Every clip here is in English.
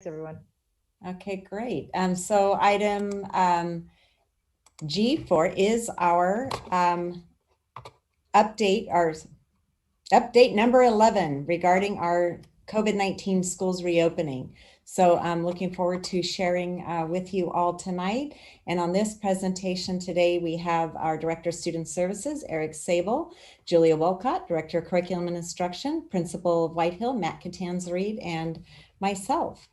Everyone. Okay, great. So item G4 is our update number 11 regarding our COVID-19 schools reopening. So I'm looking forward to sharing with you all tonight. And on this presentation today, we have our Director of Student Services, Eric Sable, Julia Wolcott, Director of Curriculum and Instruction, Principal of Whitehill, Matt Catanzarede, and myself.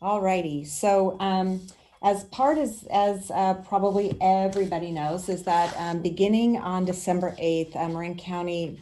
All righty. So as probably everybody knows, is that beginning on December 8th, Marin County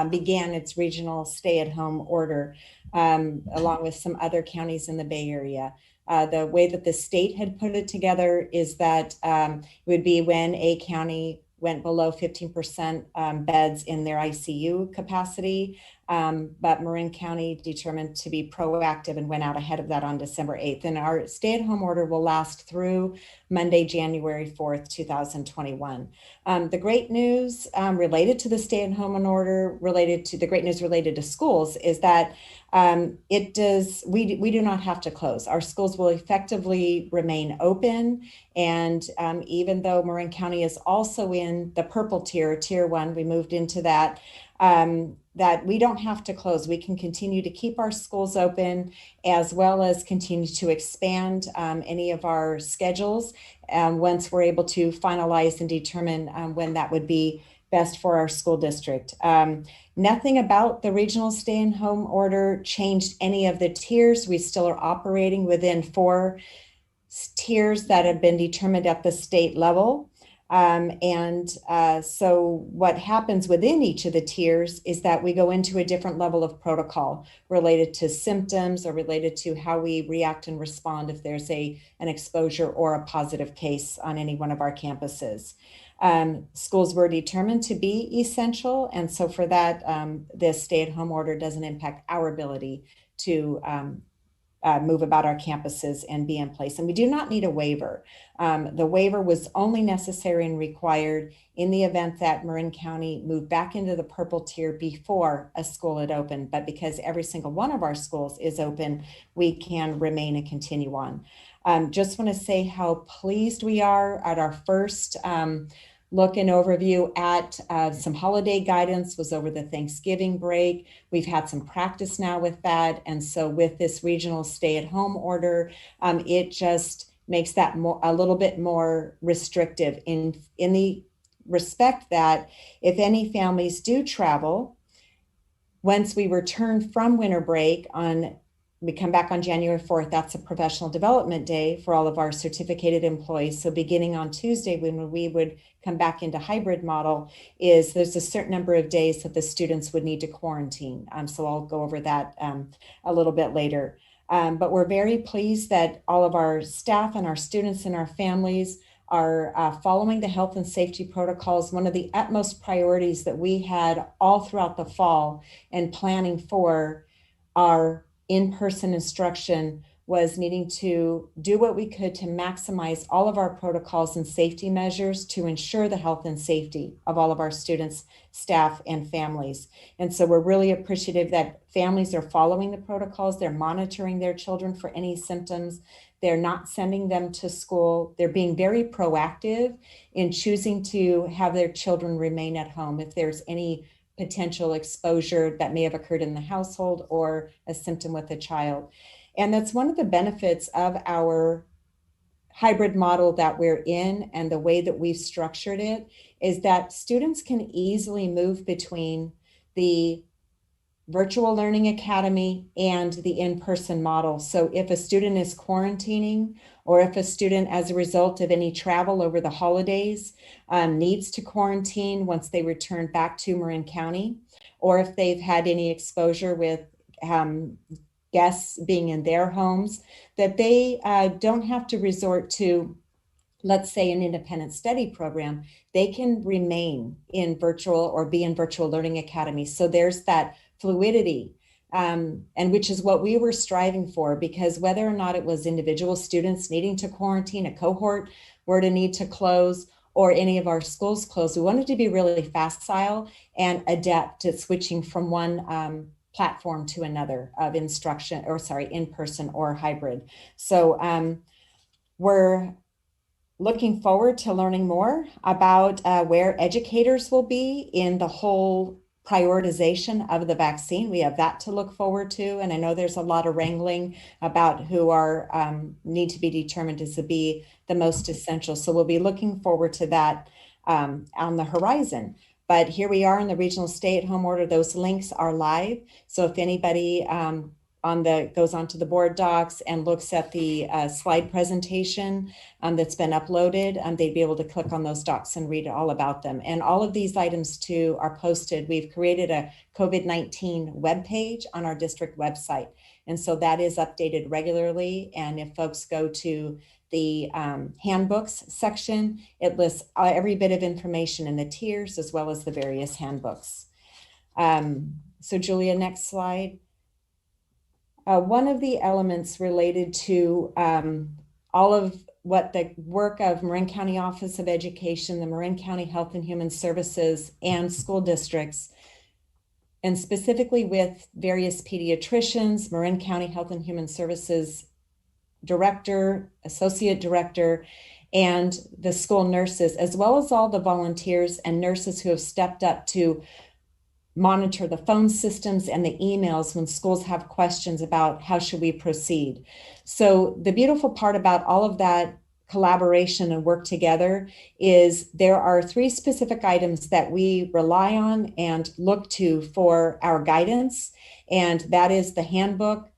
began its regional stay-at-home order, along with some other counties in the Bay Area. The way that the state had put it together is that it would be when a county went below 15% beds in their ICU capacity. But Marin County determined to be proactive and went out ahead of that on December 8th. And our stay-at-home order will last through Monday, January 4th, 2021. The great news related to the stay-at-home order, the great news related to schools, is that we do not have to close. Our schools will effectively remain open. And even though Marin County is also in the purple tier, tier 1, we moved into that. That we don't have to close. We can continue to keep our schools open, as well as continue to expand any of our schedules once we're able to finalize and determine when that would be best for our school district. Nothing about the regional stay-at-home order changed any of the tiers. We still are operating within 4 tiers that have been determined at the state level. So what happens within each of the tiers is that we go into a different level of protocol related to symptoms or related to how we react and respond if there's an exposure or a positive case on any one of our campuses. Schools were determined to be essential, and so for that, this stay-at-home order doesn't impact our ability to move about our campuses and be in place. And we do not need a waiver. The waiver was only necessary and required in the event that Marin County moved back into the purple tier before a school had opened. But because every single one of our schools is open, we can remain and continue on. Just want to say how pleased we are at our first look and overview at some holiday guidance was over the Thanksgiving break. We've had some practice now with that. And so with this regional stay-at-home order, it just makes that a little bit more restrictive in the respect that if any families do travel, once we return from winter break we come back on January 4th, that's a professional development day for all of our certificated employees. So beginning on Tuesday, when we would come back into hybrid model, there's a certain number of days that the students would need to quarantine. So I'll go over that a little bit later. But we're very pleased that all of our staff and our students and our families are following the health and safety protocols. One of the utmost priorities that we had all throughout the fall and planning for our in-person instruction was needing to do what we could to maximize all of our protocols and safety measures to ensure the health and safety of all of our students, staff, and families. And so we're really appreciative that families are following the protocols. They're monitoring their children for any symptoms. They're not sending them to school. They're being very proactive in choosing to have their children remain at home if there's any potential exposure that may have occurred in the household or a symptom with a child. And that's one of the benefits of our hybrid model that we're in, and the way that we've structured it is that students can easily move between the virtual learning academy and the in-person model. So if a student is quarantining, or if a student, as a result of any travel over the holidays, needs to quarantine once they return back to Marin County, or if they've had any exposure with guests being in their homes, that they don't have to resort to, let's say, an independent study program. They can remain in virtual or be in virtual learning academies. So there's that fluidity and which is what we were striving for, because whether or not it was individual students needing to quarantine, a cohort were to need to close, or any of our schools closed, we wanted to be really facile and adept at switching from one platform to another of instruction, or sorry, in person or hybrid. So we're looking forward to learning more about where educators will be in the whole prioritization of the vaccine. We have that to look forward to. And I know there's a lot of wrangling about who are need to be determined as to be the most essential. So we'll be looking forward to that on the horizon. But here we are in the regional stay-at-home order. Those links are live. So if anybody goes onto the board docs and looks at the slide presentation that's been uploaded, they'd be able to click on those docs and read all about them. And all of these items too are posted. We've created a COVID-19 webpage on our district website. And so that is updated regularly. And if folks go to the handbooks section, it lists every bit of information in the tiers as well as the various handbooks. So Julia, next slide. One of the elements related to all of what the work of Marin County Office of Education, the Marin County Health and Human Services, and school districts, and specifically with various pediatricians, Marin County Health and Human Services director, associate director, and the school nurses, as well as all the volunteers and nurses who have stepped up to monitor the phone systems and the emails when schools have questions about how should we proceed. So the beautiful part about all of that collaboration and work together is there are 3 specific items that we rely on and look to for our guidance. And that is the handbook,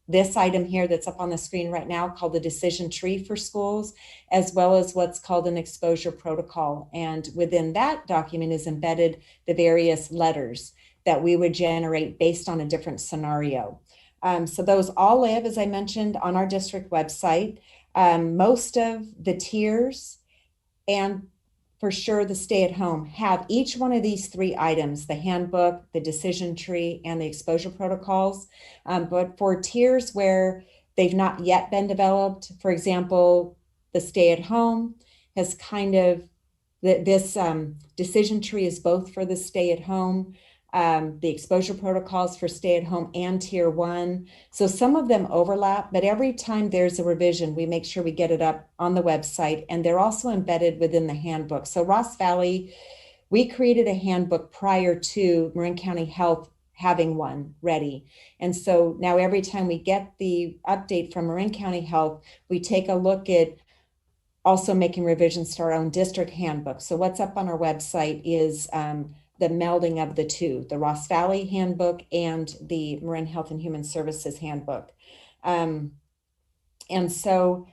this item here that's up on the screen right now called the decision tree for schools, as well as what's called an exposure protocol. And within that document is embedded the various letters that we would generate based on a different scenario. So those all live, as I mentioned, on our district website. Most of the tiers and for sure the stay-at-home have each one of these 3 items, the handbook, the decision tree, and the exposure protocols. But for tiers where they've not yet been developed, for example, the stay-at-home has kind of, this decision tree is both for the stay-at-home, the exposure protocols for stay-at-home and tier 1. So some of them overlap, but every time there's a revision, we make sure we get it up on the website, and they're also embedded within the handbook. So Ross Valley, we created a handbook prior to Marin County Health having one ready. And so now every time we get the update from Marin County Health, we take a look at also making revisions to our own district handbook. So what's up on our website is the melding of the 2, the Ross Valley handbook and the Marin Health and Human Services handbook. And so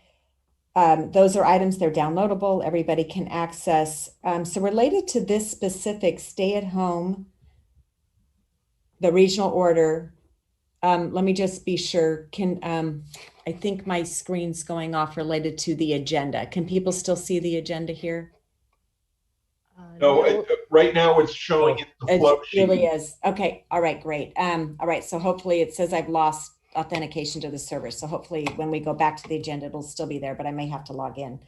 those are items, they're downloadable, everybody can access. So related to this specific stay-at-home, the regional order, let me just be sure, I think my screen's going off related to the agenda. Can people still see the agenda here? No, right now it's showing in the flow sheet. It really is. Okay. All right, great. All right. So hopefully it says I've lost authentication to the server. So hopefully when we go back to the agenda, it'll still be there, but I may have to log in.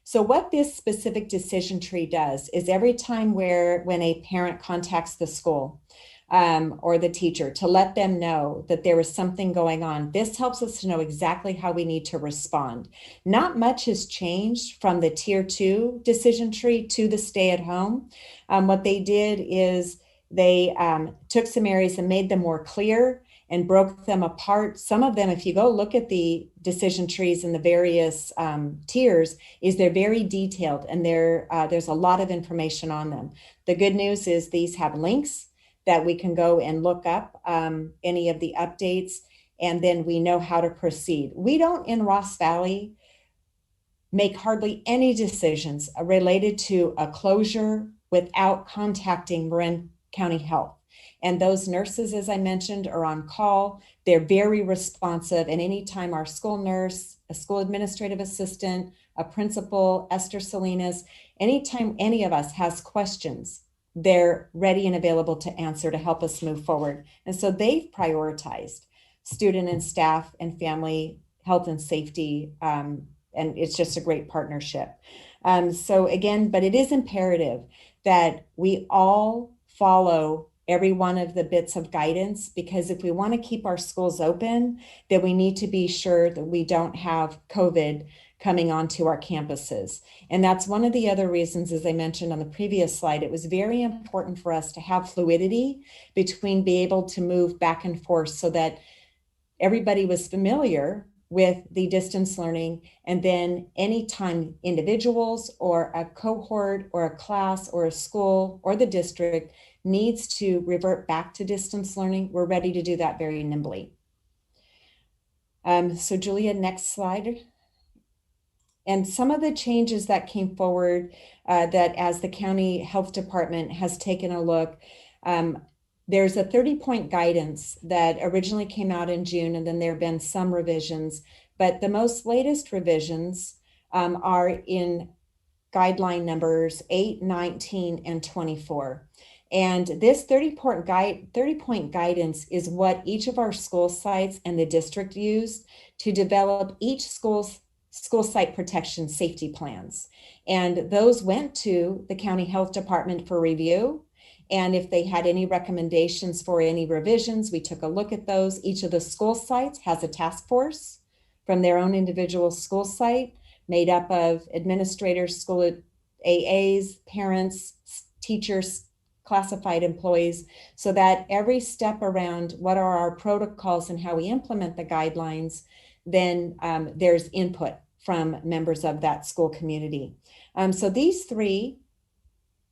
So what this specific decision tree does is every time when a parent contacts the school or the teacher to let them know that there is something going on, this helps us to know exactly how we need to respond. Not much has changed from the tier 2 decision tree to the stay-at-home. What they did is they took some areas and made them more clear and broke them apart. Some of them, if you go look at the decision trees in the various tiers, they're very detailed, and there's a lot of information on them. The good news is these have links that we can go and look up any of the updates, and then we know how to proceed. We don't in Ross Valley make hardly any decisions related to a closure without contacting Marin County Health. And those nurses, as I mentioned, are on call. They're very responsive. And anytime our school nurse, a school administrative assistant, a principal, Esther Salinas, anytime any of us has questions they're ready and available to answer to help us move forward. And so they've prioritized student and staff and family health and safety. And it's just a great partnership. So again, but it is imperative that we all follow every one of the bits of guidance, because if we want to keep our schools open, then we need to be sure that we don't have COVID coming onto our campuses. And that's one of the other reasons, as I mentioned on the previous slide, it was very important for us to have fluidity between being able to move back and forth so that everybody was familiar with the distance learning. And then anytime individuals or a cohort or a class or a school or the district needs to revert back to distance learning, we're ready to do that very nimbly. So Julia, next slide. And some of the changes that came forward that as the county health department has taken a look, there's a 30-point guidance that originally came out in June, and then there have been some revisions, but the most latest revisions are in guideline numbers 8, 19, and 24. And this 30-point guidance is what each of our school sites and the district used to develop each school site protection safety plans. And those went to the county health department for review. And if they had any recommendations for any revisions, we took a look at those. Each of the school sites has a task force from their own individual school site made up of administrators, school AAs, parents, teachers, classified employees, so that every step around what are our protocols and how we implement the guidelines, then there's input from members of that school community. So these three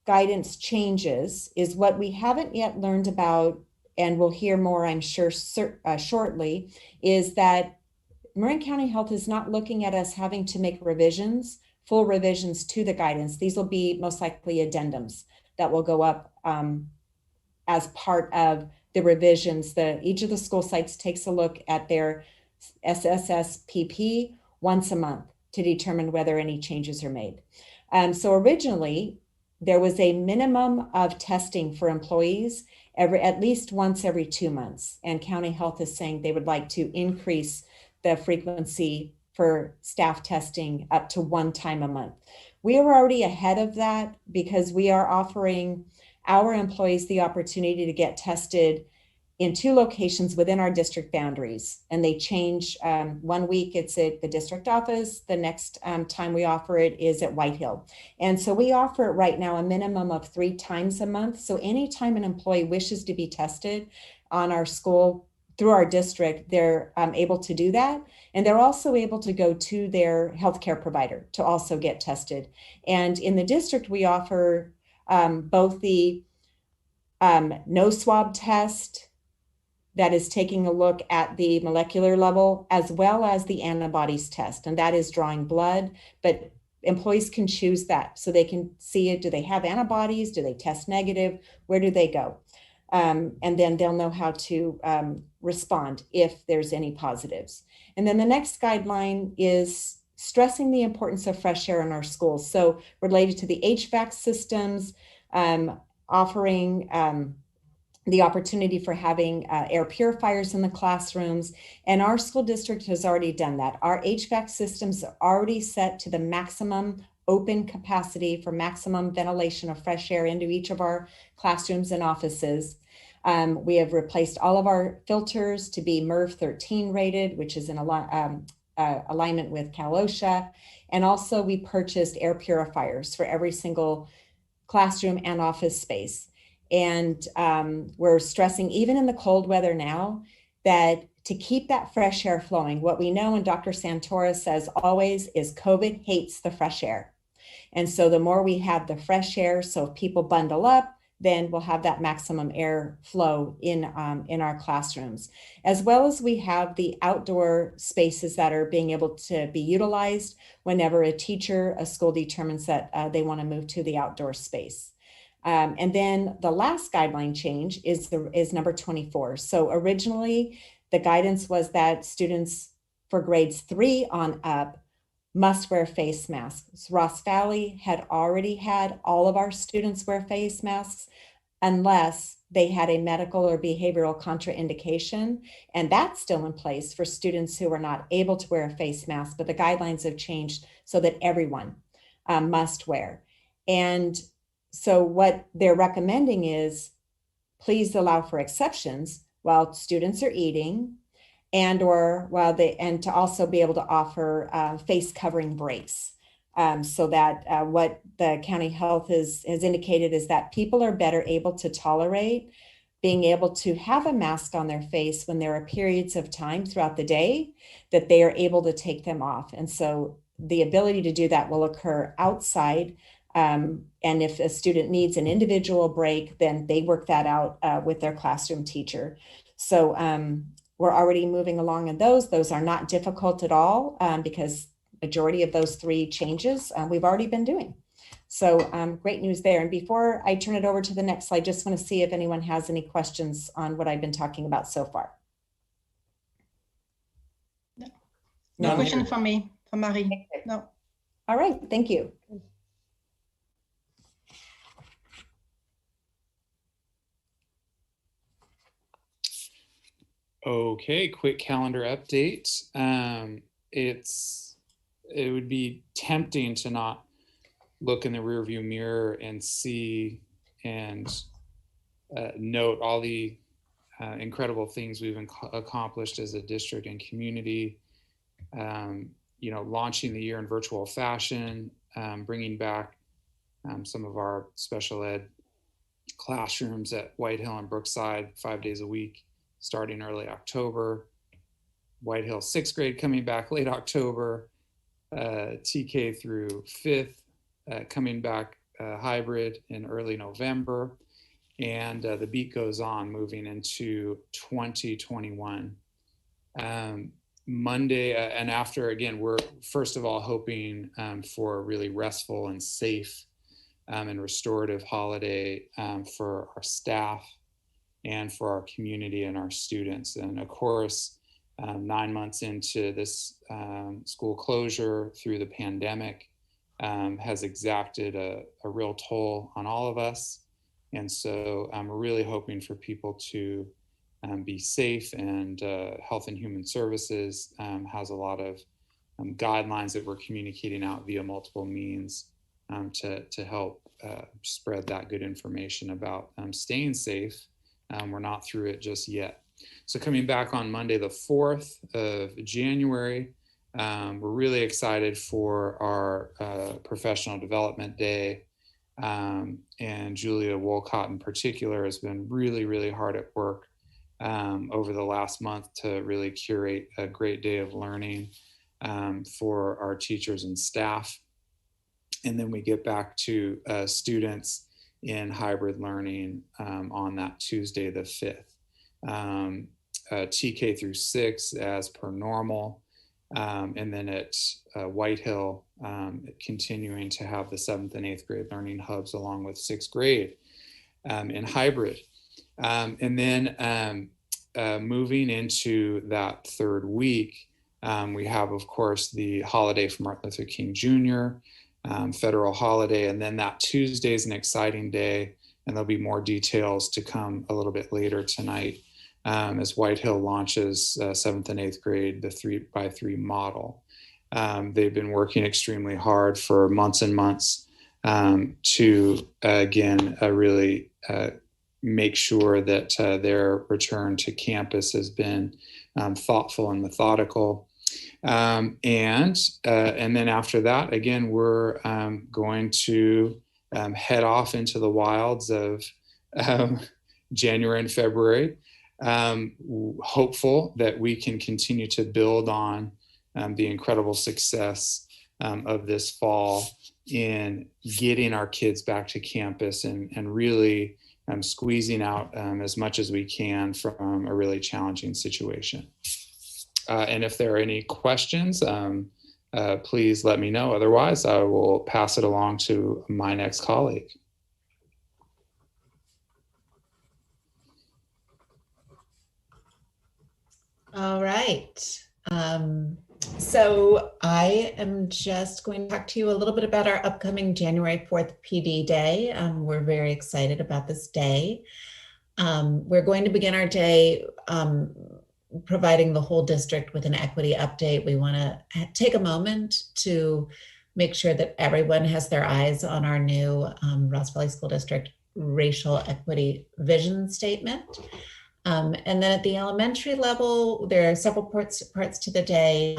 guidance changes is what we haven't yet learned about, and we'll hear more, I'm sure, shortly, is that Marin County Health is not looking at us having to make revisions, full revisions to the guidance. These will be most likely addendums that will go up as part of the revisions. Each of the school sites takes a look at their SSSPP once a month to determine whether any changes are made. So originally, there was a minimum of testing for employees at least once every 2 months. And County Health is saying they would like to increase the frequency for staff testing up to 1 time a month. We are already ahead of that because we are offering our employees the opportunity to get tested in 2 locations within our district boundaries. And they change. 1 week it's at the district office. The next time we offer it is at White Hill. And so we offer it right now a minimum of 3 times a month. So anytime an employee wishes to be tested on our school through our district, they're able to do that. And they're also able to go to their healthcare provider to also get tested. And in the district, we offer both the no swab test that is taking a look at the molecular level, as well as the antibodies test. And that is drawing blood, but employees can choose that. So they can see it. Do they have antibodies? Do they test negative? Where do they go? And then they'll know how to respond if there's any positives. And then the next guideline is stressing the importance of fresh air in our schools. So related to the HVAC systems, offering the opportunity for having air purifiers in the classrooms. And our school district has already done that. Our HVAC systems are already set to the maximum open capacity for maximum ventilation of fresh air into each of our classrooms and offices. We have replaced all of our filters to be MERV 13 rated, which is in alignment with Cal OSHA. And also we purchased air purifiers for every single classroom and office space. And we're stressing, even in the cold weather now, that to keep that fresh air flowing, what we know, and Dr. Santora says always, is COVID hates the fresh air. And so the more we have the fresh air, so if people bundle up, then we'll have that maximum air flow in our classrooms. As well as we have the outdoor spaces that are being able to be utilized whenever a teacher, a school determines that they want to move to the outdoor space. And then the last guideline change is number 24. So originally, the guidance was that students for grades 3 on up must wear face masks. Ross Valley had already had all of our students wear face masks unless they had a medical or behavioral contraindication. And that's still in place for students who are not able to wear a face mask, but the guidelines have changed so that everyone must wear. And so what they're recommending is please allow for exceptions while students are eating and to also be able to offer face covering breaks. So that what the county health has indicated is that people are better able to tolerate being able to have a mask on their face when there are periods of time throughout the day that they are able to take them off. And so the ability to do that will occur outside. And if a student needs an individual break, then they work that out with their classroom teacher. So we're already moving along in those. Those are not difficult at all because majority of those 3 changes we've already been doing. So great news there. And before I turn it over to the next slide, just want to see if anyone has any questions on what I've been talking about so far. No question from me, from Marie. No. All right, thank you. Okay, quick calendar update. It would be tempting to not look in the rearview mirror and see and note all the incredible things we've accomplished as a district and community. You know, launching the year in virtual fashion, bringing back some of our special ed classrooms at White Hill and Brookside 5 days a week, starting early October. White Hill 6th grade coming back late October. TK through 5th coming back hybrid in early November. And the beat goes on moving into 2021. Monday and after, again, we're first of all hoping for a really restful and safe and restorative holiday for our staff and for our community and our students. And of course, 9 months into this school closure through the pandemic has exacted a real toll on all of us. And so we're really hoping for people to be safe, and Health and Human Services has a lot of guidelines that we're communicating out via multiple means to help spread that good information about staying safe. We're not through it just yet. So coming back on Monday, the 4th of January, we're really excited for our Professional Development Day. And Julia Wolcott in particular has been really, really hard at work over the last month to really curate a great day of learning for our teachers and staff. And then we get back to students in hybrid learning on that Tuesday, the 5th. TK through 6 as per normal. And then at White Hill, continuing to have the 7th and 8th grade learning hubs along with 6th grade in hybrid. And then moving into that 3rd week, we have, of course, the holiday for Martin Luther King Jr., federal holiday. And then that Tuesday is an exciting day, and there'll be more details to come a little bit later tonight as White Hill launches 7th and 8th grade, the 3x3 model. They've been working extremely hard for months and months to, again, really make sure that their return to campus has been thoughtful and methodical. And then after that, again, we're going to head off into the wilds of January and February, hopeful that we can continue to build on the incredible success of this fall in getting our kids back to campus and really squeezing out as much as we can from a really challenging situation. And if there are any questions, please let me know. Otherwise, I will pass it along to my next colleague. All right. So I am just going to talk to you a little bit about our upcoming January 4th PD Day. We're very excited about this day. We're going to begin our day providing the whole district with an equity update. We want to take a moment to make sure that everyone has their eyes on our new Ross Valley School District racial equity vision statement. And then at the elementary level, there are several parts to the day.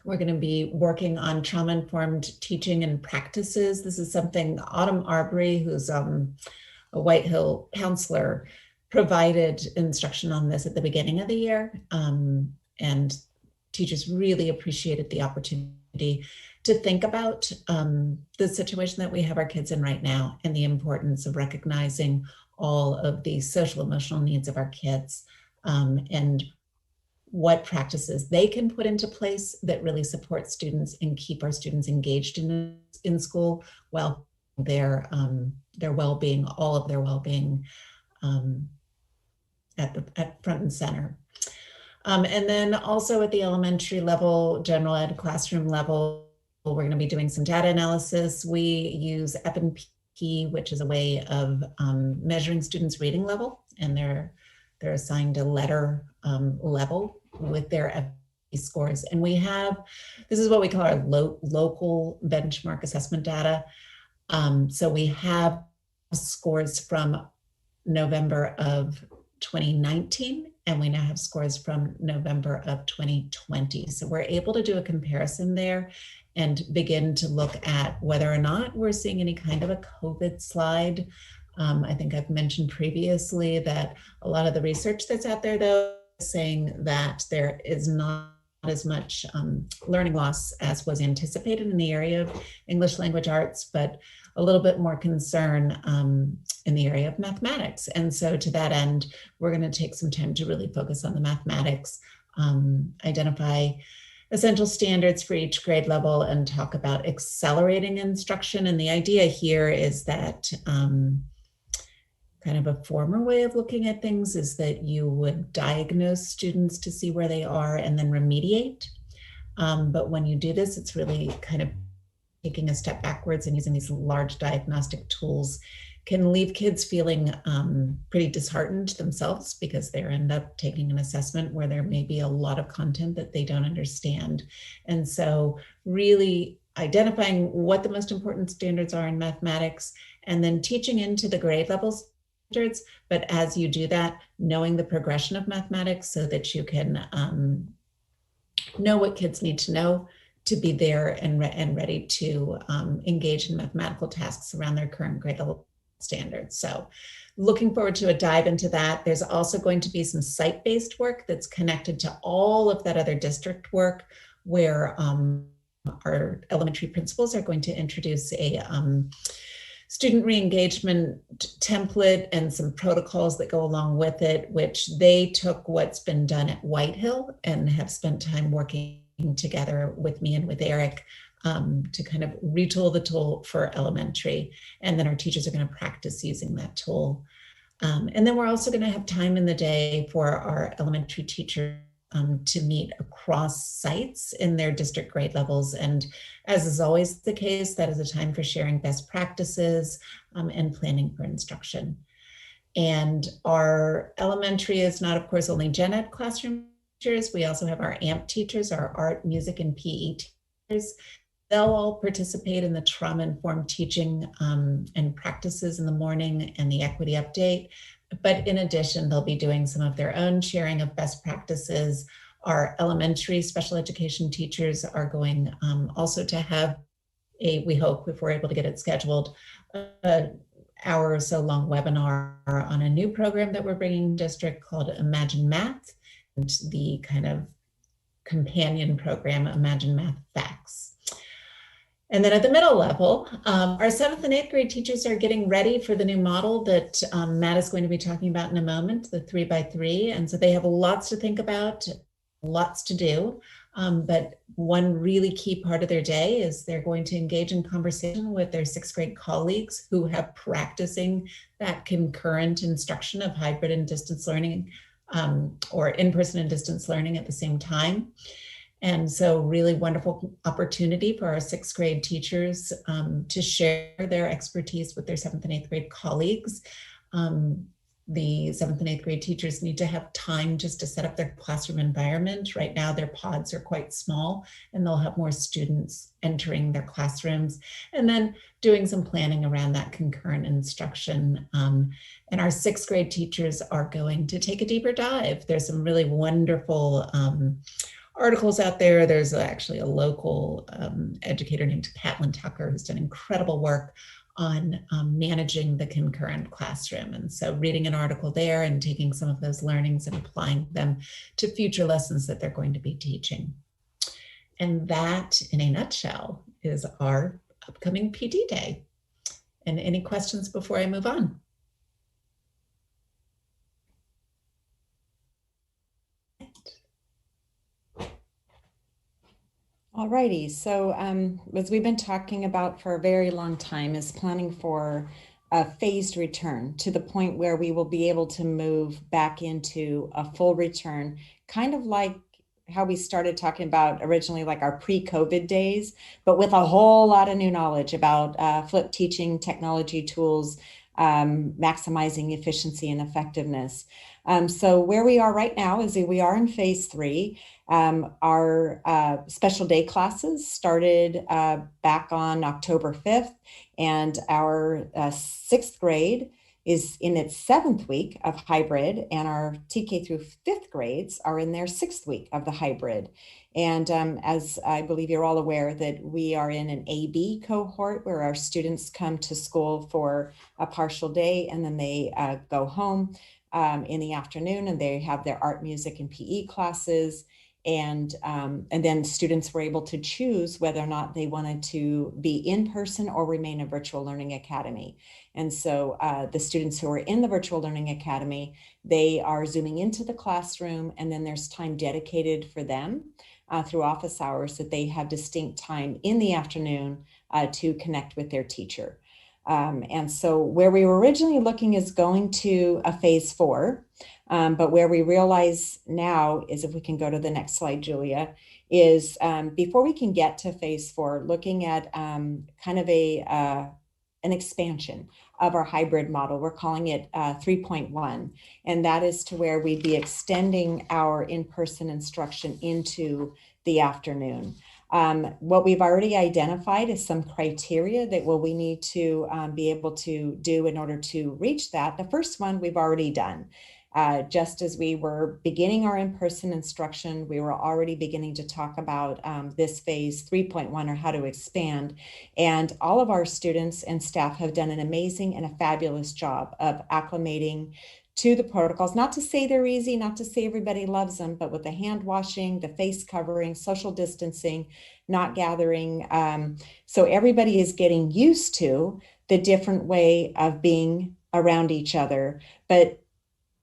We're going to be working on trauma-informed teaching and practices. This is something Autumn Arbery, who's a White Hill counselor, provided instruction on this at the beginning of the year. And teachers really appreciated the opportunity to think about the situation that we have our kids in right now and the importance of recognizing all of the social emotional needs of our kids and what practices they can put into place that really support students and keep our students engaged in school while their well-being, all of their well-being at front and center. And then also at the elementary level, general ed classroom level, we're going to be doing some data analysis. We use F&P, which is a way of measuring students' reading level, and they're assigned a letter level with their F&P scores. And we have, this is what we call our local benchmark assessment data. So we have scores from November of 2019, and we now have scores from November of 2020. So we're able to do a comparison there and begin to look at whether or not we're seeing any kind of a COVID slide. I think I've mentioned previously that a lot of the research that's out there, though, is saying that there is not as much learning loss as was anticipated in the area of English language arts, but a little bit more concern in the area of mathematics. And so to that end, we're going to take some time to really focus on the mathematics, identify essential standards for each grade level, and talk about accelerating instruction. And the idea here is that kind of a former way of looking at things is that you would diagnose students to see where they are and then remediate. But when you do this, it's really kind of taking a step backwards, and using these large diagnostic tools can leave kids feeling pretty disheartened themselves because they end up taking an assessment where there may be a lot of content that they don't understand. And so really identifying what the most important standards are in mathematics, and then teaching into the grade level standards. But as you do that, knowing the progression of mathematics so that you can know what kids need to know to be there and ready to engage in mathematical tasks around their current grade level standards. So looking forward to a dive into that. There's also going to be some site-based work that's connected to all of that other district work, where our elementary principals are going to introduce a student re-engagement template and some protocols that go along with it, which they took what's been done at White Hill and have spent time working together with me and with Eric to kind of retool the tool for elementary. And then our teachers are going to practice using that tool. And then we're also going to have time in the day for our elementary teachers to meet across sites in their district grade levels. And as is always the case, that is a time for sharing best practices and planning for instruction. And our elementary is not, of course, only gen ed classroom teachers. We also have our AMP teachers, our art, music, and PE teachers. They'll all participate in the trauma-informed teaching and practices in the morning and the equity update. But in addition, they'll be doing some of their own sharing of best practices. Our elementary special education teachers are going also to have we hope, if we're able to get it scheduled, an hour or so long webinar on a new program that we're bringing to district called Imagine Math, and the kind of companion program, Imagine Math Facts. And then at the middle level, our 7th and 8th grade teachers are getting ready for the new model that Matt is going to be talking about in a moment, the 3x3. And so they have lots to think about, lots to do. But one really key part of their day is they're going to engage in conversation with their 6th grade colleagues who have practicing that concurrent instruction of hybrid and distance learning or in-person and distance learning at the same time. And so really wonderful opportunity for our 6th grade teachers to share their expertise with their 7th and 8th grade colleagues. The 7th and 8th grade teachers need to have time just to set up their classroom environment. Right now, their pods are quite small, and they'll have more students entering their classrooms, and then doing some planning around that concurrent instruction. And our 6th grade teachers are going to take a deeper dive. There's some really wonderful articles out there. There's actually a local educator named Catlin Tucker who's done incredible work on managing the concurrent classroom. And so reading an article there and taking some of those learnings and applying them to future lessons that they're going to be teaching. And that, in a nutshell, is our upcoming PD Day. And any questions before I move on? Alrighty, so as we've been talking about for a very long time is planning for a phased return to the point where we will be able to move back into a full return, kind of like how we started talking about originally, like our pre-COVID days, but with a whole lot of new knowledge about flipped teaching technology tools, maximizing efficiency and effectiveness. So where we are right now is that we are in phase 3. Our special day classes started back on October 5th, and our 6th grade is in its 7th week of hybrid, and our TK through 5th grades are in their 6th week of the hybrid. And as I believe you're all aware, that we are in an AB cohort where our students come to school for a partial day and then they go home in the afternoon, and they have their art, music, and PE classes. And then students were able to choose whether or not they wanted to be in person or remain a virtual learning academy. And so the students who are in the virtual learning academy, they are Zooming into the classroom, and then there's time dedicated for them through office hours that they have distinct time in the afternoon to connect with their teacher. And so where we were originally looking is going to a phase 4. But where we realize now is, if we can go to the next slide, Julia, is before we can get to phase 4, looking at kind of an expansion of our hybrid model. We're calling it 3.1, and that is to where we'd be extending our in-person instruction into the afternoon. What we've already identified is some criteria that we need to be able to do in order to reach that. The first one we've already done. Just as we were beginning our in-person instruction, we were already beginning to talk about this phase 3.1, or how to expand. And all of our students and staff have done an amazing and a fabulous job of acclimating to the protocols. Not to say they're easy, not to say everybody loves them, but with the hand washing, the face covering, social distancing, not gathering. So everybody is getting used to the different way of being around each other, but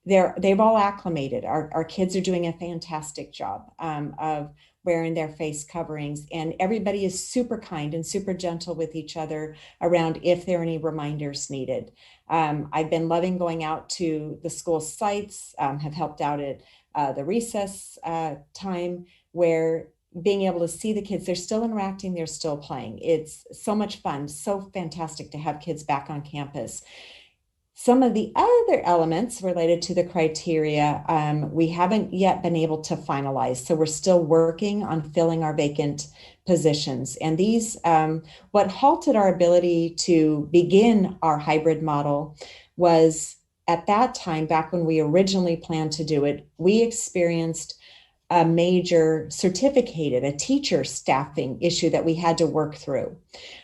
they've all acclimated. Our kids are doing a fantastic job of wearing their face coverings, and everybody is super kind and super gentle with each other around if there are any reminders needed. I've been loving going out to the school sites, have helped out at the recess time, where being able to see the kids, they're still interacting, they're still playing. It's so much fun, so fantastic to have kids back on campus. Some of the other elements related to the criteria, we haven't yet been able to finalize. So we're still working on filling our vacant positions. And these, what halted our ability to begin our hybrid model was, at that time, back when we originally planned to do it, we experienced a major a teacher staffing issue that we had to work through.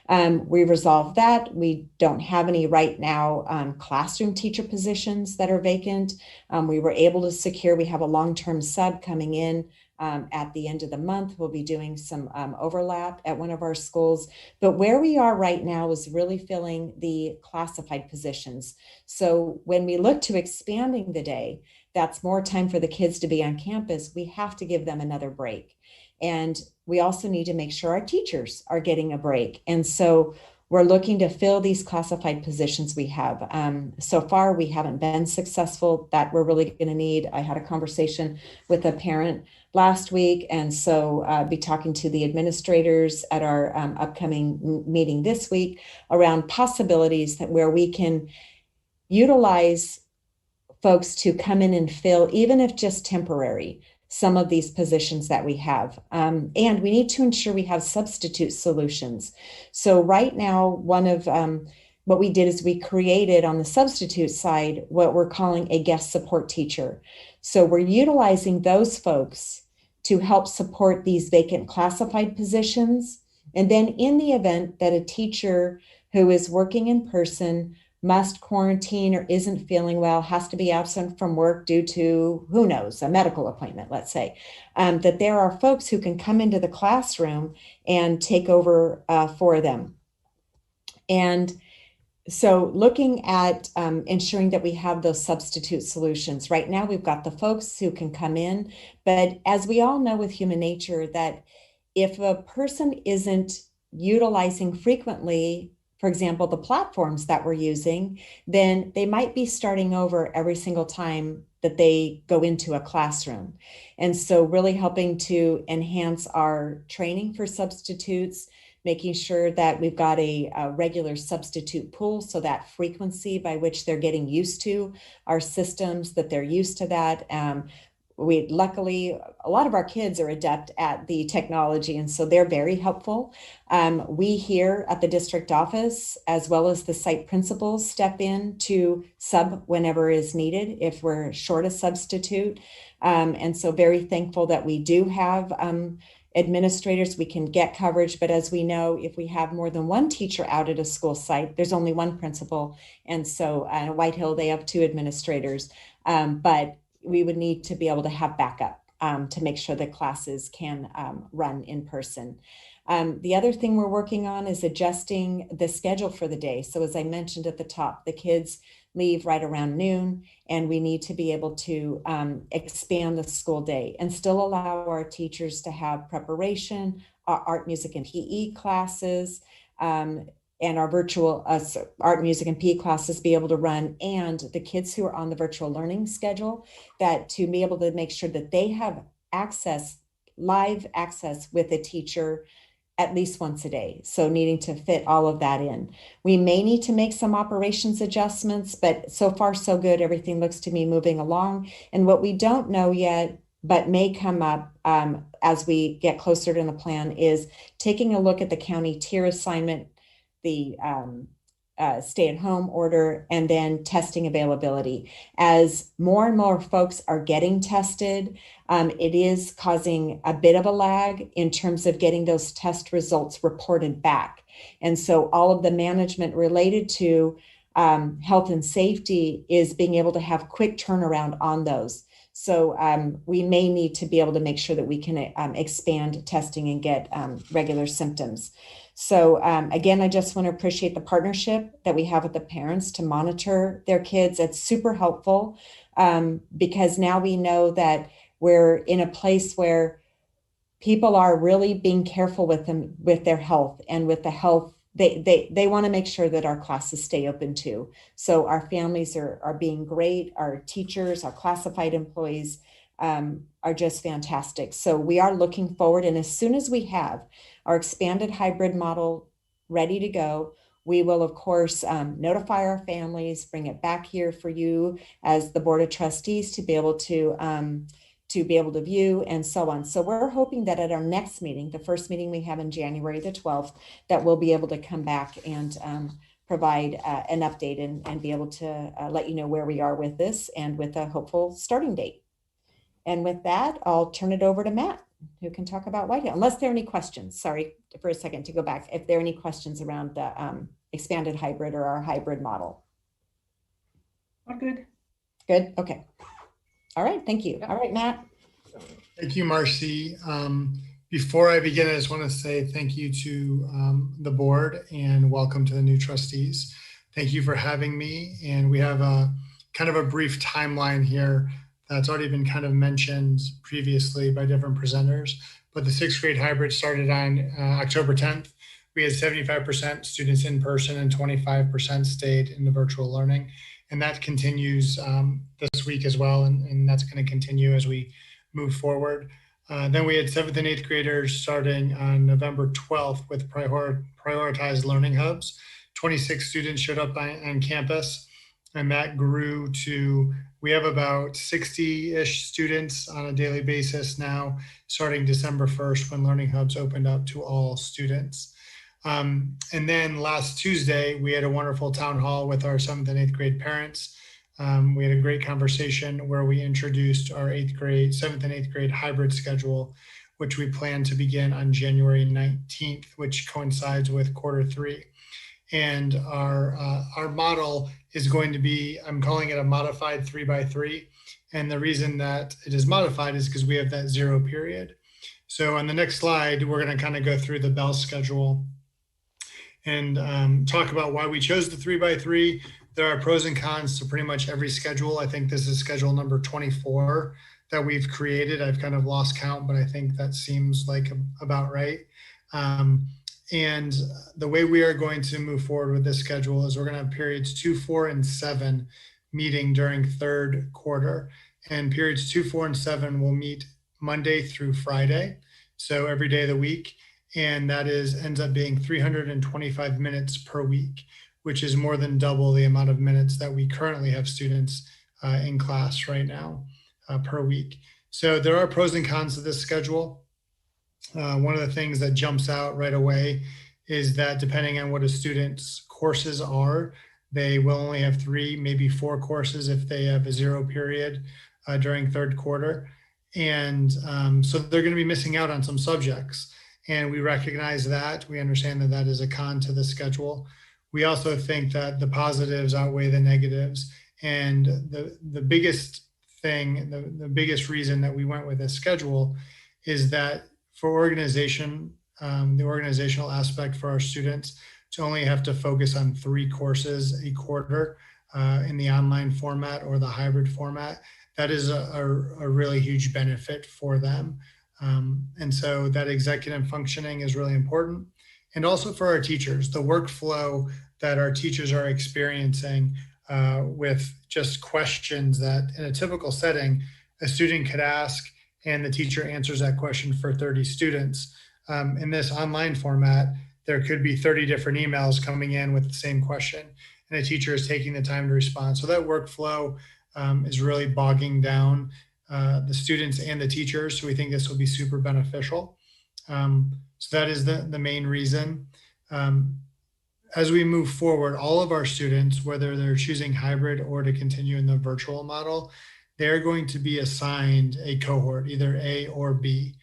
We resolved that. We don't have any right now classroom teacher positions that are vacant. We were able to secure, we have a long-term sub coming in at the end of the month. We'll be doing some overlap at one of our schools. But where we are right now is really filling the classified positions. So when we look to expanding the day, that's more time for the kids to be on campus. We have to give them another break. And we also need to make sure our teachers are getting a break. And so we're looking to fill these classified positions we have. So far, we haven't been successful. That we're really going to need. I had a conversation with a parent last week, and so be talking to the administrators at our upcoming meeting this week around possibilities that where we can utilize folks to come in and fill, even if just temporary, some of these positions that we have. And we need to ensure we have substitute solutions. So right now, one of what we did is we created on the substitute side what we're calling a guest support teacher. So we're utilizing those folks to help support these vacant classified positions. And then in the event that a teacher who is working in person must quarantine or isn't feeling well, has to be absent from work due to, who knows, a medical appointment, let's say, that there are folks who can come into the classroom and take over for them. And so looking at ensuring that we have those substitute solutions. Right now, we've got the folks who can come in, but as we all know with human nature, that if a person isn't utilizing frequently, for example, the platforms that we're using, then they might be starting over every single time that they go into a classroom. And so really helping to enhance our training for substitutes, making sure that we've got a regular substitute pool, so that frequency by which they're getting used to our systems, that they're used to that. We luckily, a lot of our kids are adept at the technology, and so they're very helpful. We here at the district office, as well as the site principals, step in to sub whenever is needed if we're short a substitute. And so very thankful that we do have administrators, we can get coverage, but as we know, if we have more than one teacher out at a school site, there's only one principal. And so at White Hill, they have 2 administrators, but we would need to be able to have backup to make sure that classes can run in person. The other thing we're working on is adjusting the schedule for the day. So as I mentioned at the top, the kids leave right around noon, and we need to be able to expand the school day and still allow our teachers to have preparation, our art, music, and PE classes, and our virtual art, music, and PE classes be able to run, and the kids who are on the virtual learning schedule, that to be able to make sure that they have access, live access with a teacher at least once a day. So needing to fit all of that in. We may need to make some operations adjustments, but so far so good. Everything looks to me moving along. And what we don't know yet, but may come up as we get closer to the plan, is taking a look at the county tier assignment, the stay-at-home order, and then testing availability. As more and more folks are getting tested, it is causing a bit of a lag in terms of getting those test results reported back. And so all of the management related to health and safety is being able to have quick turnaround on those. So we may need to be able to make sure that we can expand testing and get regular symptoms. So again, I just want to appreciate the partnership that we have with the parents to monitor their kids. It's super helpful because now we know that we're in a place where people are really being careful with them, with their health, and with the health. They want to make sure that our classes stay open too. So our families are being great. Our teachers, our classified employees are just fantastic. So we are looking forward. And as soon as we have our expanded hybrid model ready to go, we will, of course, notify our families, bring it back here for you as the Board of Trustees to be able to view, and so on. So we're hoping that at our next meeting, the first meeting we have in January the 12th, that we'll be able to come back and provide an update and be able to let you know where we are with this and with a hopeful starting date. And with that, I'll turn it over to Matt, who can talk about White Hill, unless there are any questions. Sorry for a second to go back. If there are any questions around the expanded hybrid or our hybrid model. All good. Good, okay. All right, thank you. All right, Matt. Thank you, Marcy. Before I begin, I just want to say thank you to the board and welcome to the new trustees. Thank you for having me. And we have a kind of a brief timeline here that's already been kind of mentioned previously by different presenters. But the 6th grade hybrid started on October 10th. we had 75% students in person and 25% stayed in the virtual learning. And that continues this week as well. And that's going to continue as we move forward. Then we had 7th and 8th graders starting on November 12th with prioritized learning hubs. 26 students showed up on campus, and that grew to, we have about 60-ish students on a daily basis now, starting December 1st when learning hubs opened up to all students. And then last Tuesday, we had a wonderful town hall with our 7th and 8th grade parents. We had a great conversation where we introduced our 7th and 8th grade hybrid schedule, which we plan to begin on January 19th, which coincides with Q3. And our model is going to be, I'm calling it a modified 3x3. And the reason that it is modified is because we have that 0 period. So on the next slide, we're going to kind of go through the Bell schedule and talk about why we chose the 3x3. There are pros and cons to pretty much every schedule. I think this is schedule number 24 that we've created. I've kind of lost count, but I think that seems like about right. And the way we are going to move forward with this schedule is we're going to have periods 2, 4, and 7 meeting during third quarter. And periods 2, 4, and 7 will meet Monday through Friday, so every day of the week. And that ends up being 325 minutes per week, which is more than double the amount of minutes that we currently have students in class right now per week. So there are pros and cons to this schedule. One of the things that jumps out right away is that depending on what a student's courses are, they will only have 3, maybe 4 courses if they have a 0 period during third quarter. And so they're going to be missing out on some subjects. And we recognize that. We understand that that is a con to the schedule. We also think that the positives outweigh the negatives. And the biggest thing, the biggest reason that we went with this schedule is that for organization, the organizational aspect for our students to only have to focus on 3 courses a quarter in the online format or the hybrid format, that is a really huge benefit for them. And so that executive functioning is really important. And also for our teachers, the workflow that our teachers are experiencing with just questions that in a typical setting, a student could ask and the teacher answers that question for 30 students. In this online format, there could be 30 different emails coming in with the same question, and a teacher is taking the time to respond. So that workflow is really bogging down the students and the teachers. So we think this will be super beneficial. So that is the main reason. As we move forward, all of our students, whether they're choosing hybrid or to continue in the virtual model, they're going to be assigned a cohort, either A or B.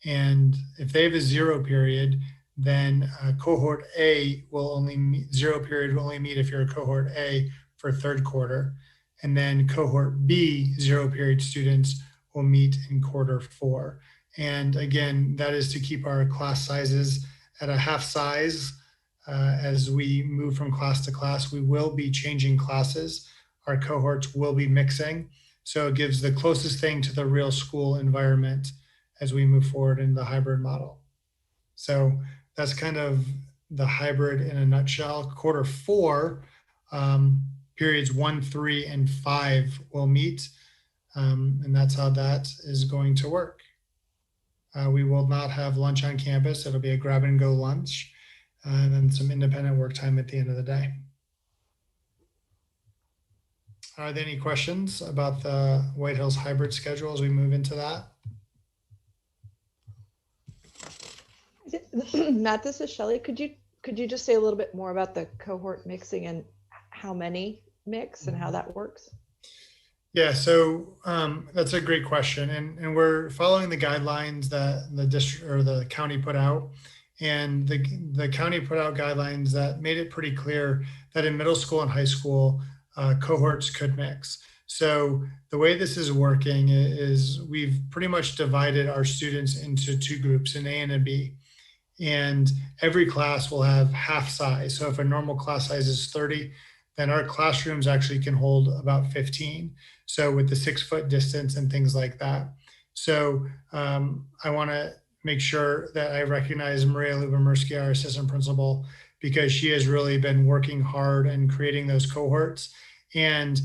And if they have a 0 period, then cohort A will only meet, 0 period will only meet if you're a cohort A for third quarter. And then cohort B, 0 period students will meet in Q4. And again, that is to keep our class sizes at a half size. As we move from class to class, we will be changing classes. Our cohorts will be mixing. So it gives the closest thing to the real school environment as we move forward in the hybrid model. So that's kind of the hybrid in a nutshell. Q4, periods 1, 3, and 5 will meet. And that's how that is going to work. We will not have lunch on campus. It'll be a grab and go lunch, and then some independent work time at the end of the day. Are there any questions about the White Hills hybrid schedule as we move into that? Matt, this is Shelley. Could you just say a little bit more about the cohort mixing and how many mix and how that works? Yeah, so that's a great question, and we're following the guidelines that the district or the county put out, and the county put out guidelines that made it pretty clear that in middle school and high school, cohorts could mix. So the way this is working is we've pretty much divided our students into 2 groups, an A and a B. And every class will have half size. So if a normal class size is 30, then our classrooms actually can hold about 15. So with the 6-foot distance and things like that. So I want to make sure that I recognize Maria Lubomirsky, our assistant principal, because she has really been working hard and creating those cohorts. And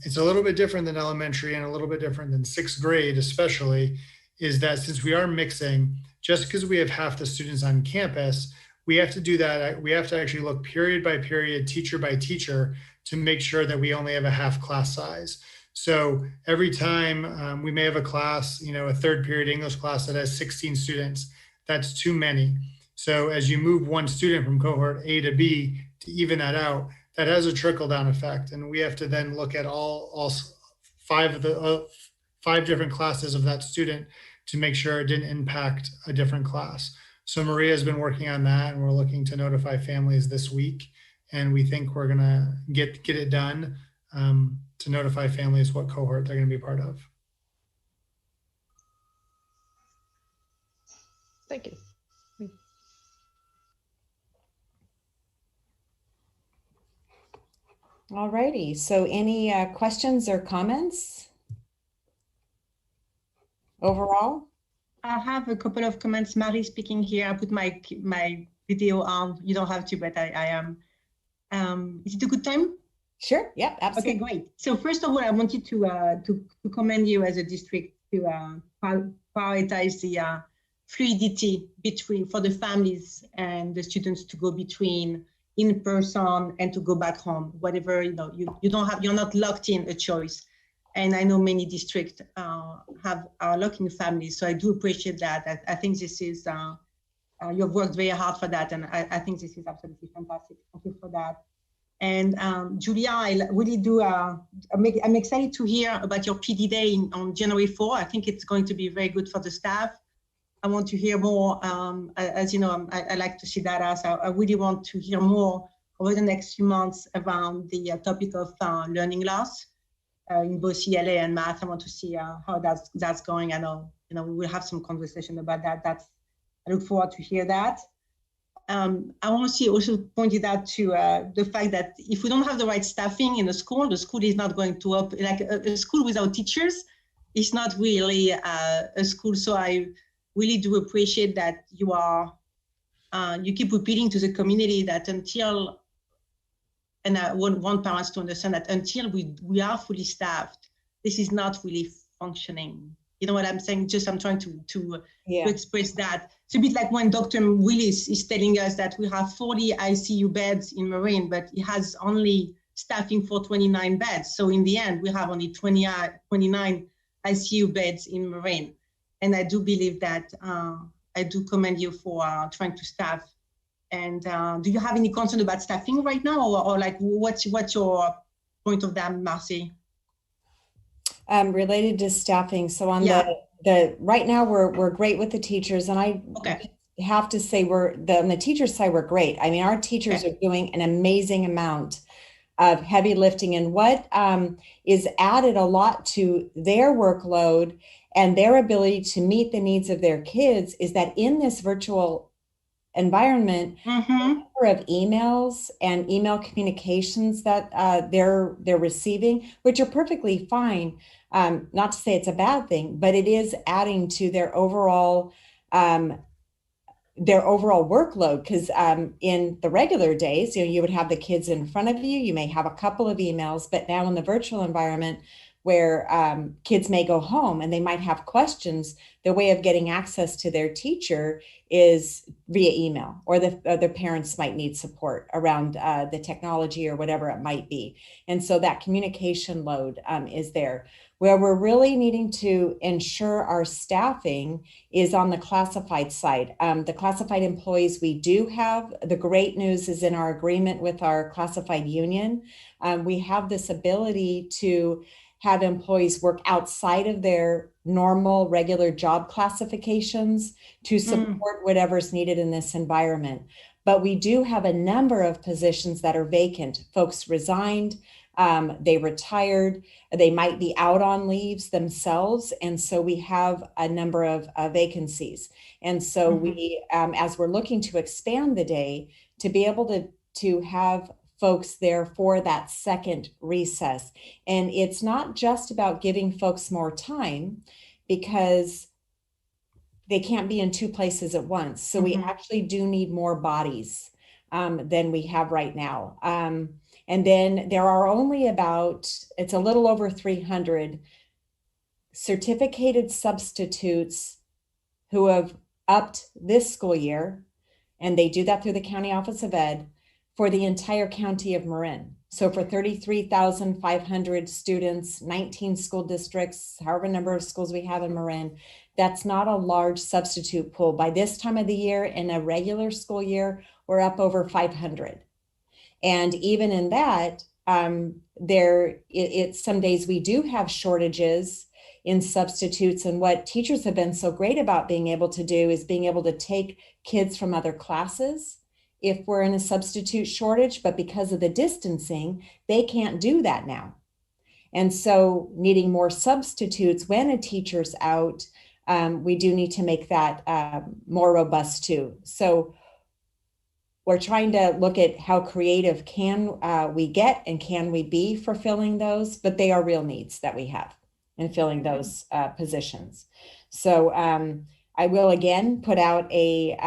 it's a little bit different than elementary and a little bit different than sixth grade, especially, is that since we are mixing, just because we have half the students on campus, we have to do that. We have to actually look period by period, teacher by teacher, to make sure that we only have a half class size. So every time we may have a class, a third period English class that has 16 students, that's too many. So as you move one student from cohort A to B to even that out, that has a trickle down effect. And we have to then look at all five of the five different classes of that student to make sure it didn't impact a different class. So Maria has been working on that, and we're looking to notify families this week. And we think we're gonna get it done to notify families what cohort they're gonna be part of. Thank you. All righty. So any questions or comments overall? I have a couple of comments. Marie speaking here. I put my video on. You don't have to, but I am. Is it a good time? Sure. Yep. Absolutely. Okay, great. So first of all, I wanted to commend you as a district to prioritize the fluidity for the families and the students to go between in person and to go back home. Whatever you're not locked in a choice. And I know many districts are locking families, so I do appreciate that. I think this is you've worked very hard for that, and I think this is absolutely fantastic. Thank you for that. And Julia, I really do. I'm excited to hear about your PD day on January 4. I think it's going to be very good for the staff. I want to hear more. As you know, I like to see data, so I really want to hear more over the next few months around the topic of learning loss in both ELA and math. I want to see how that's going. I know we will have some conversation about that. I look forward to hear that. I want to see also pointed out to the fact that if we don't have the right staffing in the school is not going to open. Like a school without teachers is not really a school. So I really do appreciate that you keep repeating to the community that until, and I want parents to understand that until we are fully staffed, this is not really functioning. You know what I'm saying? Just I'm trying to express that. It's a bit like when Dr. Willis is telling us that we have 40 ICU beds in Marine, but he has only staffing for 29 beds. So in the end, we have only 29 ICU beds in Marine. And I do believe that I do commend you for trying to staff. And do you have any concern about staffing right now, or like what's your point of that, Marcy? Related to staffing, so on the right now we're great with the teachers, and I have to say on the teacher side we're great. I mean, our teachers are doing an amazing amount of heavy lifting, and what is added a lot to their workload and their ability to meet the needs of their kids is that in this virtual environment, the number of emails and email communications that they're receiving, which are perfectly fine, not to say it's a bad thing, but it is adding to their overall workload. Because in the regular days, you would have the kids in front of you, you may have a couple of emails, but now in the virtual environment, where kids may go home and they might have questions, the way of getting access to their teacher is via email, or their parents might need support around the technology or whatever it might be. And so that communication load is there. Where we're really needing to ensure our staffing is on the classified side. The classified employees we do have, the great news is in our agreement with our classified union, we have this ability to have employees work outside of their normal regular job classifications to support whatever's needed in this environment. But we do have a number of positions that are vacant. Folks resigned, they retired, they might be out on leaves themselves. And so we have a number of vacancies. And so we, as we're looking to expand the day, to be able to have folks there for that second recess. And it's not just about giving folks more time, because they can't be in two places at once. So we actually do need more bodies than we have right now. And then there are only it's a little over 300 certificated substitutes who have upped this school year, and they do that through the County Office of Ed for the entire county of Marin. So for 33,500 students, 19 school districts, however number of schools we have in Marin, that's not a large substitute pool. By this time of the year, in a regular school year, we're up over 500. And even in that, some days we do have shortages in substitutes. And what teachers have been so great about being able to do is being able to take kids from other classes if we're in a substitute shortage, but because of the distancing, they can't do that now. And so needing more substitutes when a teacher's out, we do need to make that more robust too. So we're trying to look at how creative can we get and can we be for filling those, but they are real needs that we have in filling those positions. So I will again put out a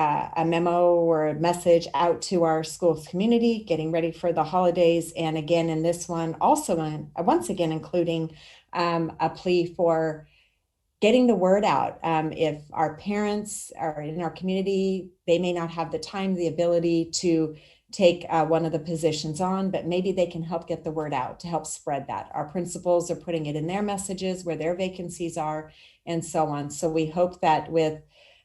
memo or a message out to our schools community, getting ready for the holidays. And again, in this one, also once again, including a plea for getting the word out. If our parents are in our community, they may not have the time, the ability to take one of the positions on, but maybe they can help get the word out to help spread that. Our principals are putting it in their messages where their vacancies are and so on. So we hope that with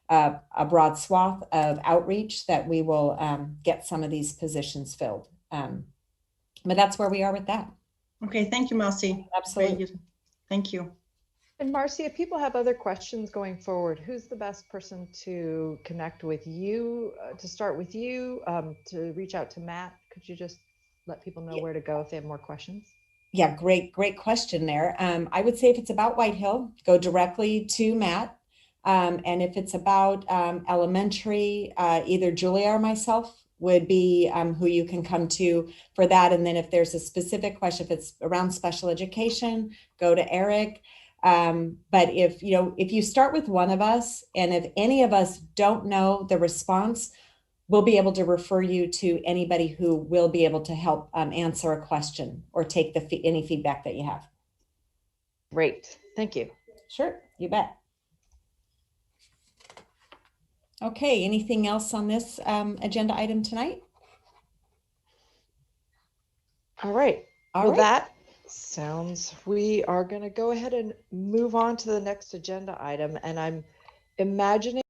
a broad swath of outreach that we will get some of these positions filled. But that's where we are with that. Okay, thank you, Marcy. Absolutely. Thank you. And Marcy, if people have other questions going forward, who's the best person to connect with you, to start with you, to reach out to Matt? Could you just let people know where to go if they have more questions? Yeah, great question there. I would say if it's about White Hill, go directly to Matt. And if it's about elementary, either Julia or myself would be who you can come to for that. And then if there's a specific question, if it's around special education, go to Eric. But if you start with one of us, and if any of us don't know the response, we'll be able to refer you to anybody who will be able to help answer a question or take any feedback that you have. Great, thank you. Sure, you bet. Okay, anything else on this agenda item tonight? All right. All right. That sounds, we are going to go ahead and move on to the next agenda item. And I'm imagining